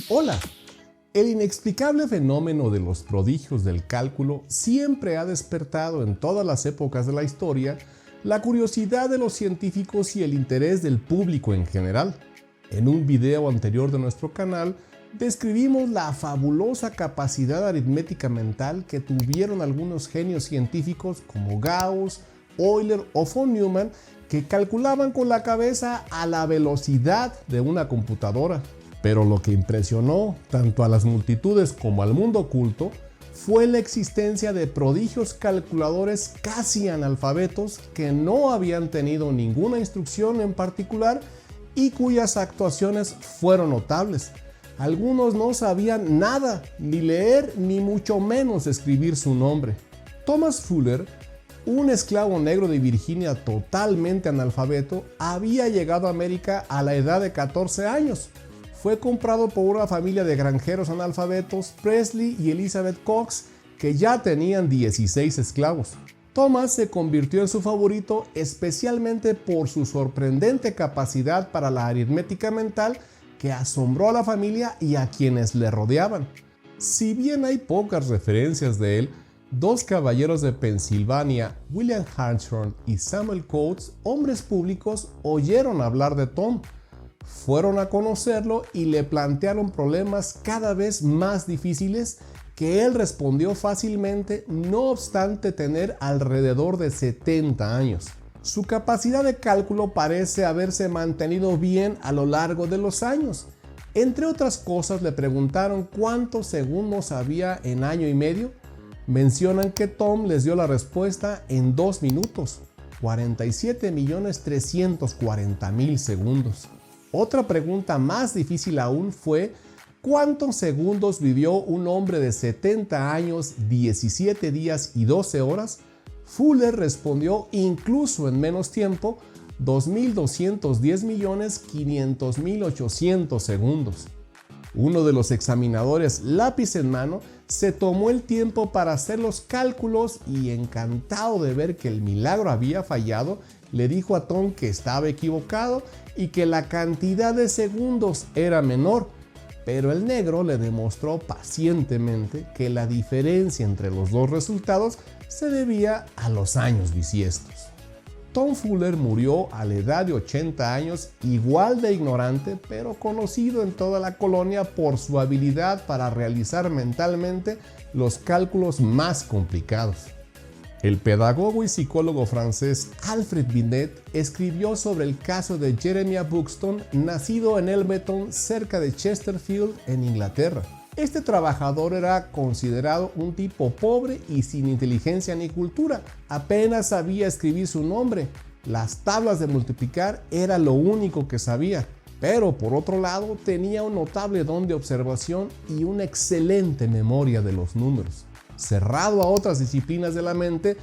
Hola. El inexplicable fenómeno de los prodigios del cálculo siempre ha despertado en todas las épocas de la historia la curiosidad de los científicos y el interés del público en general. En un video anterior de nuestro canal, describimos la fabulosa capacidad aritmética mental que tuvieron algunos genios científicos como Gauss, Euler o von Neumann, que calculaban con la cabeza a la velocidad de una computadora. Pero lo que impresionó tanto a las multitudes como al mundo oculto fue la existencia de prodigios calculadores casi analfabetos que no habían tenido ninguna instrucción en particular y cuyas actuaciones fueron notables. Algunos no sabían nada, ni leer ni mucho menos escribir su nombre. Thomas Fuller, un esclavo negro de Virginia totalmente analfabeto, había llegado a América a la edad de 14 años. Fue comprado por una familia de granjeros analfabetos, Presley y Elizabeth Cox, que ya tenían 16 esclavos. Thomas se convirtió en su favorito especialmente por su sorprendente capacidad para la aritmética mental que asombró a la familia y a quienes le rodeaban. Si bien hay pocas referencias de él, dos caballeros de Pensilvania, William Hartshorne y Samuel Coates, hombres públicos, oyeron hablar de Tom. Fueron a conocerlo y le plantearon problemas cada vez más difíciles que él respondió fácilmente, no obstante tener alrededor de 70 años. Su capacidad de cálculo parece haberse mantenido bien a lo largo de los años. Entre otras cosas, le preguntaron cuántos segundos había en año y medio. Mencionan que Tom les dio la respuesta en 2 minutos, 47.340.000 segundos. Otra pregunta más difícil aún fue ¿cuántos segundos vivió un hombre de 70 años, 17 días y 12 horas? Fuller respondió incluso en menos tiempo, 2.210.500.800 segundos. Uno de los examinadores, lápiz en mano, se tomó el tiempo para hacer los cálculos y, encantado de ver que el milagro había fallado, le dijo a Tom que estaba equivocado y que la cantidad de segundos era menor, pero el negro le demostró pacientemente que la diferencia entre los dos resultados se debía a los años bisiestos. Tom Fuller murió a la edad de 80 años, igual de ignorante, pero conocido en toda la colonia por su habilidad para realizar mentalmente los cálculos más complicados. El pedagogo y psicólogo francés Alfred Binet escribió sobre el caso de Jeremiah Buxton, nacido en Elmeton, cerca de Chesterfield, en Inglaterra. Este trabajador era considerado un tipo pobre y sin inteligencia ni cultura. Apenas sabía escribir su nombre. Las tablas de multiplicar era lo único que sabía. Pero por otro lado tenía un notable don de observación y una excelente memoria de los números. Cerrado a otras disciplinas de la mente,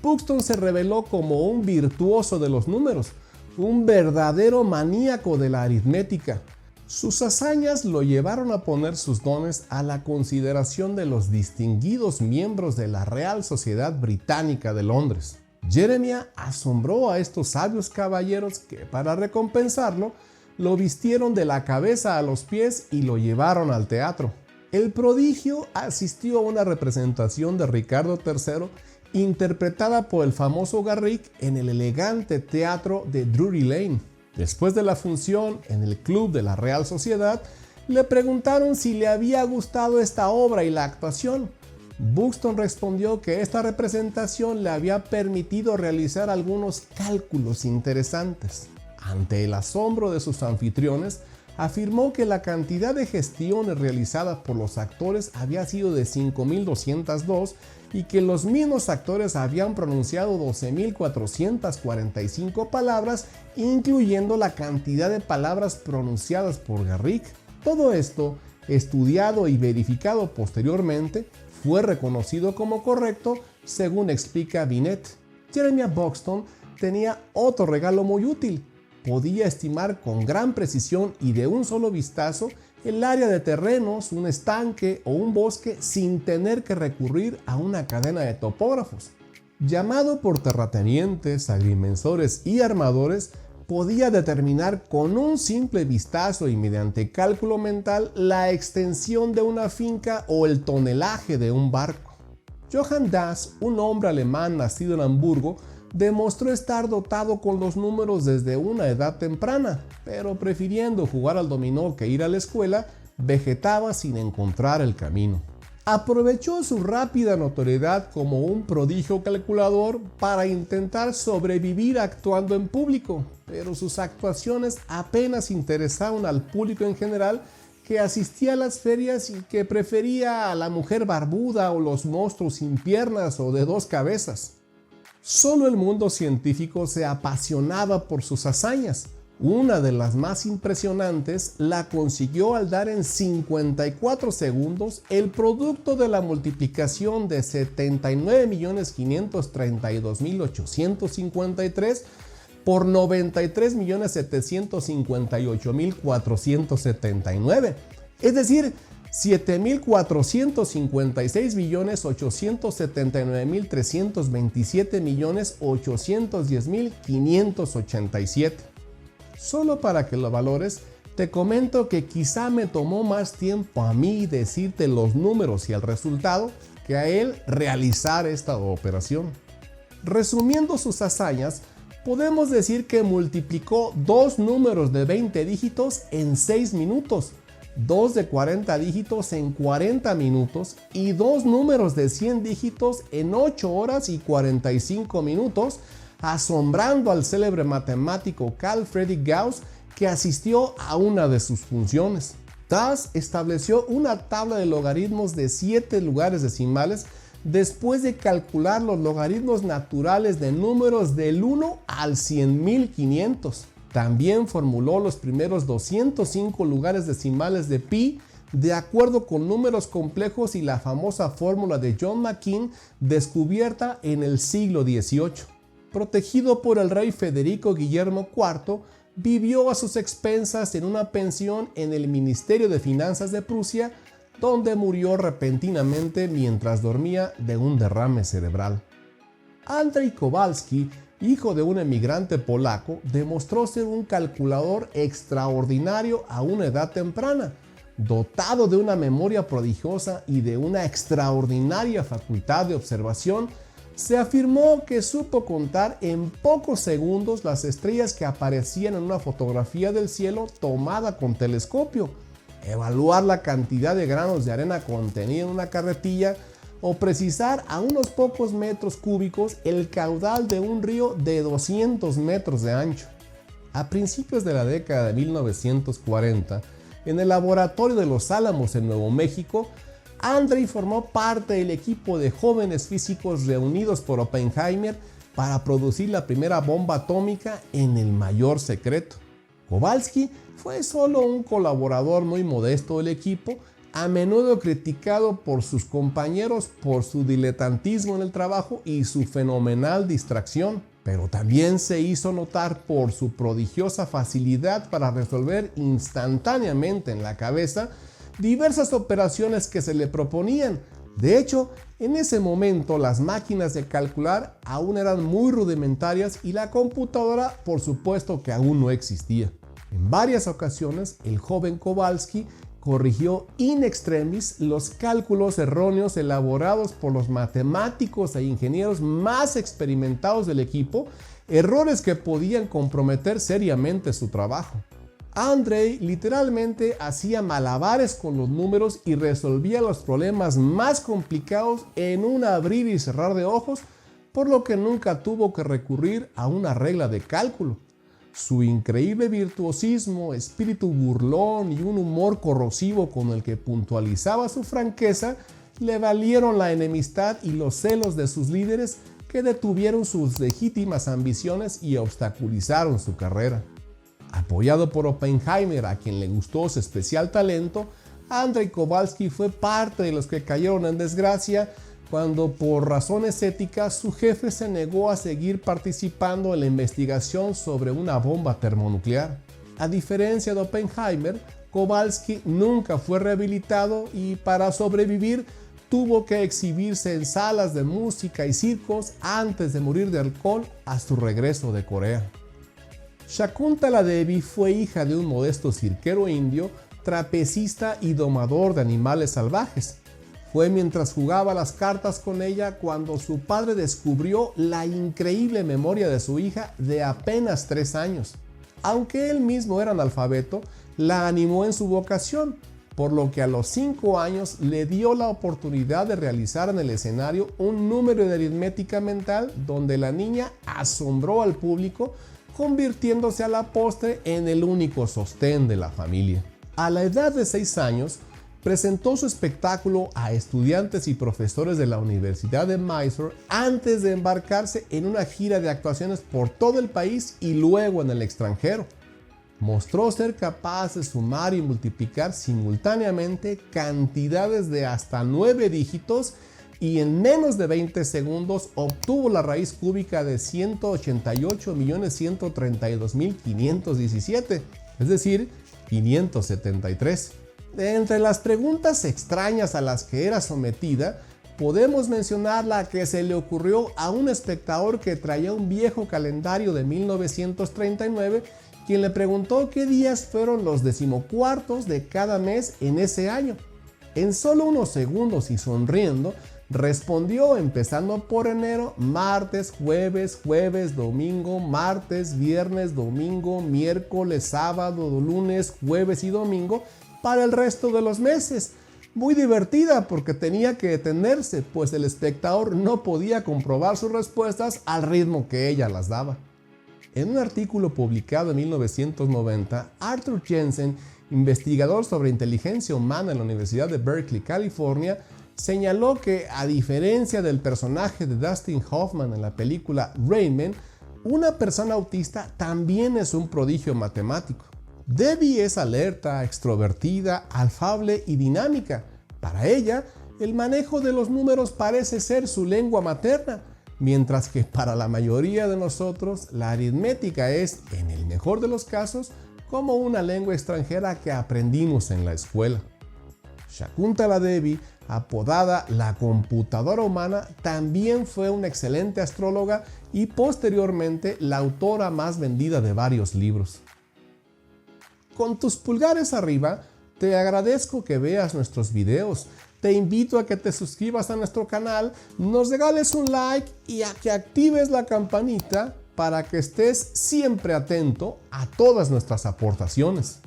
Buxton se reveló como un virtuoso de los números, un verdadero maníaco de la aritmética. Sus hazañas lo llevaron a poner sus dones a la consideración de los distinguidos miembros de la Real Sociedad Británica de Londres. Jeremiah asombró a estos sabios caballeros que, para recompensarlo, lo vistieron de la cabeza a los pies y lo llevaron al teatro. El prodigio asistió a una representación de Ricardo III interpretada por el famoso Garrick en el elegante teatro de Drury Lane. Después de la función en el club de la Real Sociedad, le preguntaron si le había gustado esta obra y la actuación. Buxton respondió que esta representación le había permitido realizar algunos cálculos interesantes. Ante el asombro de sus anfitriones, afirmó que la cantidad de gestiones realizadas por los actores había sido de 5.202 y que los mismos actores habían pronunciado 12.445 palabras, incluyendo la cantidad de palabras pronunciadas por Garrick. Todo esto, estudiado y verificado posteriormente, fue reconocido como correcto, según explica Binet. Jeremiah Buxton tenía otro regalo muy útil. Podía estimar con gran precisión y de un solo vistazo el área de terrenos, un estanque o un bosque sin tener que recurrir a una cadena de topógrafos. Llamado por terratenientes, agrimensores y armadores, podía determinar con un simple vistazo y mediante cálculo mental la extensión de una finca o el tonelaje de un barco. Johann Das, un hombre alemán nacido en Hamburgo, demostró estar dotado con los números desde una edad temprana, pero prefiriendo jugar al dominó que ir a la escuela, vegetaba sin encontrar el camino. Aprovechó su rápida notoriedad como un prodigio calculador para intentar sobrevivir actuando en público, pero sus actuaciones apenas interesaban al público en general, que asistía a las ferias y que prefería a la mujer barbuda o los monstruos sin piernas o de dos cabezas. Solo el mundo científico se apasionaba por sus hazañas. Una de las más impresionantes la consiguió al dar en 54 segundos el producto de la multiplicación de 79.532.853 por 93.758.479, es decir, 7.456.879.327.810.587. Solo para que lo valores, te comento que quizá me tomó más tiempo a mí decirte los números y el resultado que a él realizar esta operación. Resumiendo sus hazañas, podemos decir que multiplicó dos números de 20 dígitos en 6 minutos, dos de 40 dígitos en 40 minutos y dos números de 100 dígitos en 8 horas y 45 minutos, asombrando al célebre matemático Carl Friedrich Gauss, que asistió a una de sus funciones. Das estableció una tabla de logaritmos de 7 lugares decimales después de calcular los logaritmos naturales de números del 1 al 100.500. También formuló los primeros 205 lugares decimales de pi de acuerdo con números complejos y la famosa fórmula de John McKean, descubierta en el siglo XVIII. Protegido por el rey Federico Guillermo IV, vivió a sus expensas en una pensión en el Ministerio de Finanzas de Prusia, donde murió repentinamente mientras dormía de un derrame cerebral. Andrzej Kowalski, hijo de un emigrante polaco, demostró ser un calculador extraordinario a una edad temprana, dotado de una memoria prodigiosa y de una extraordinaria facultad de observación. Se afirmó que supo contar en pocos segundos las estrellas que aparecían en una fotografía del cielo tomada con telescopio, evaluar la cantidad de granos de arena contenida en una carretilla o precisar a unos pocos metros cúbicos el caudal de un río de 200 metros de ancho. A principios de la década de 1940, en el laboratorio de Los Álamos en Nuevo México, Andrzej formó parte del equipo de jóvenes físicos reunidos por Oppenheimer para producir la primera bomba atómica en el mayor secreto. Kowalski fue solo un colaborador muy modesto del equipo, a menudo criticado por sus compañeros por su diletantismo en el trabajo y su fenomenal distracción, pero también se hizo notar por su prodigiosa facilidad para resolver instantáneamente en la cabeza diversas operaciones que se le proponían. De hecho, en ese momento las máquinas de calcular aún eran muy rudimentarias y la computadora, por supuesto, que aún no existía. En varias ocasiones, el joven Kowalski corrigió in extremis los cálculos erróneos elaborados por los matemáticos e ingenieros más experimentados del equipo, errores que podían comprometer seriamente su trabajo. Andrzej literalmente hacía malabares con los números y resolvía los problemas más complicados en un abrir y cerrar de ojos, por lo que nunca tuvo que recurrir a una regla de cálculo. Su increíble virtuosismo, espíritu burlón y un humor corrosivo con el que puntualizaba su franqueza le valieron la enemistad y los celos de sus líderes, que detuvieron sus legítimas ambiciones y obstaculizaron su carrera. Apoyado por Oppenheimer, a quien le gustó su especial talento, Andrzej Kowalski fue parte de los que cayeron en desgracia cuando, por razones éticas, su jefe se negó a seguir participando en la investigación sobre una bomba termonuclear. A diferencia de Oppenheimer, Kowalski nunca fue rehabilitado y para sobrevivir tuvo que exhibirse en salas de música y circos antes de morir de alcohol a su regreso de Corea. Shakuntala Devi fue hija de un modesto cirquero indio, trapecista y domador de animales salvajes. Fue mientras jugaba las cartas con ella cuando su padre descubrió la increíble memoria de su hija de apenas 3 años. Aunque él mismo era analfabeto, la animó en su vocación, por lo que a los 5 años le dio la oportunidad de realizar en el escenario un número de aritmética mental donde la niña asombró al público, convirtiéndose a la postre en el único sostén de la familia. A la edad de 6 años, presentó su espectáculo a estudiantes y profesores de la Universidad de Mysore antes de embarcarse en una gira de actuaciones por todo el país y luego en el extranjero. Mostró ser capaz de sumar y multiplicar simultáneamente cantidades de hasta 9 dígitos y en menos de 20 segundos obtuvo la raíz cúbica de 188.132.517, es decir, 573. Entre las preguntas extrañas a las que era sometida, podemos mencionar la que se le ocurrió a un espectador que traía un viejo calendario de 1939, quien le preguntó qué días fueron los decimocuartos de cada mes en ese año. En solo unos segundos y sonriendo, respondió empezando por enero: martes, jueves, domingo, martes, viernes, domingo, miércoles, sábado, lunes, jueves y domingo para el resto de los meses. Muy divertida porque tenía que detenerse, pues el espectador no podía comprobar sus respuestas al ritmo que ella las daba. En un artículo publicado en 1990, Arthur Jensen, investigador sobre inteligencia humana en la Universidad de Berkeley, California, señaló que, a diferencia del personaje de Dustin Hoffman en la película Rain Man, una persona autista también es un prodigio matemático. Debbie es alerta, extrovertida, afable y dinámica. Para ella, el manejo de los números parece ser su lengua materna, mientras que para la mayoría de nosotros la aritmética es, en el mejor de los casos, como una lengua extranjera que aprendimos en la escuela. Shakuntala Devi, apodada la computadora humana, también fue una excelente astróloga y posteriormente la autora más vendida de varios libros. Con tus pulgares arriba, te agradezco que veas nuestros videos. Te invito a que te suscribas a nuestro canal, nos regales un like y a que actives la campanita para que estés siempre atento a todas nuestras aportaciones.